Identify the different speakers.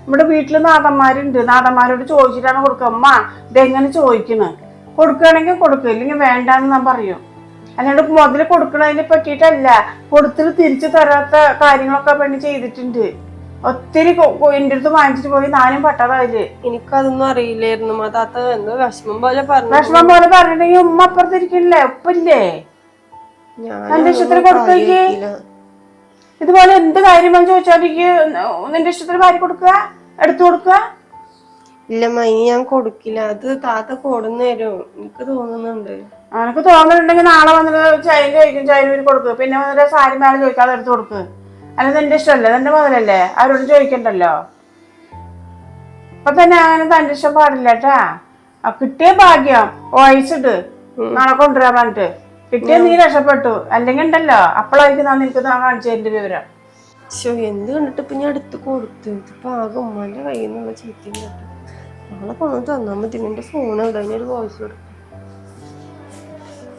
Speaker 1: നമ്മുടെ വീട്ടില് നാഥന്മാരുണ്ട്, നാഥന്മാരോട് ചോദിച്ചിട്ടാണ് കൊടുക്കുക. അമ്മ ഇതെങ്ങനെ ചോദിക്കണ്, കൊടുക്കുകയാണെങ്കിൽ കൊടുക്കുക, ഇല്ലെങ്കിൽ വേണ്ടാന്ന് ഞാൻ പറയും. അല്ലാണ്ട് മുതല് കൊടുക്കണതിനെ പറ്റിയിട്ടല്ല, കൊടുത്തിട്ട് തിരിച്ചു തരാത്ത കാര്യങ്ങളൊക്കെ പെണ്ണ് ചെയ്തിട്ടുണ്ട്. ഒത്തിരി എന്റെ അടുത്ത് വാങ്ങിച്ചിട്ട് പോയി നാനും പട്ടതായില്.
Speaker 2: എനിക്കതൊന്നും അറിയില്ലായിരുന്നു. താത്ത എന്തോ വിഷമം പോലെ
Speaker 1: പറഞ്ഞിട്ടുണ്ടെങ്കിൽ ഉമ്മ അപ്പുറത്തിരിക്കണില്ലേ, ഉപ്പില്ലേ, എന്റെ ഇഷ്ടത്തിന് കൊടുത്തേക്ക്. ഇതുപോലെ എന്ത് കാര്യം ചോദിച്ചാൽ നിന്റെ ഇഷ്ടത്തിന് ഭാര്യ കൊടുക്കുക, എടുത്തു കൊടുക്കുക.
Speaker 2: ഇല്ല മൈനി, ഞാൻ കൊടുക്കില്ല. അത് താത്ത കൊടുന്നു തരും, എനിക്ക് തോന്നുന്നുണ്ട്.
Speaker 1: എനിക്ക് തോന്നുന്നുണ്ടെങ്കിൽ നാളെ വന്നിട്ട് ചൈന ചോദിക്കും, ചൈന കൊടുക്കുക. പിന്നെ വന്നിട്ട് സാരി മേലെ ചോദിക്കാതെ എടുത്ത് കൊടുക്കുക. അല്ല നിന്റെ ഇഷ്ടമല്ലേ, നിന്റെ മുതലല്ലേ, അവരോട് ചോദിക്കണ്ടല്ലോ. അപ്പൊ തന്നെ അങ്ങനെ തന്റെ ഇഷ്ടം പാടില്ല കേട്ടാ. കിട്ടിയ ഭാഗ്യം വയസ്സിട്ട് നാളെ കൊണ്ടുവരാൻ പറഞ്ഞിട്ട് കിട്ടിയ നീ രക്ഷപ്പെട്ടു. അല്ലെങ്കിൽ ഉണ്ടല്ലോ അപ്പോഴായിരിക്കും നിനക്ക് കാണിച്ചു തരുന്ന വിവരം.
Speaker 2: എന്ത് കണ്ടിട്ട് ഇപ്പൊ ഞാൻ എടുത്ത് കൊടുത്തു. ഇതിപ്പോ ആകെ ഉമ്മാന്റെ കയ്യിൽ നിന്നുള്ള ചീത്തയും കേട്ടു. നാളെ പോകാൻ തന്നാ മതി. എന്റെ ഫോൺ ഇവിടെ, അതിനൊരു വോയിസ് കൊടുക്കും.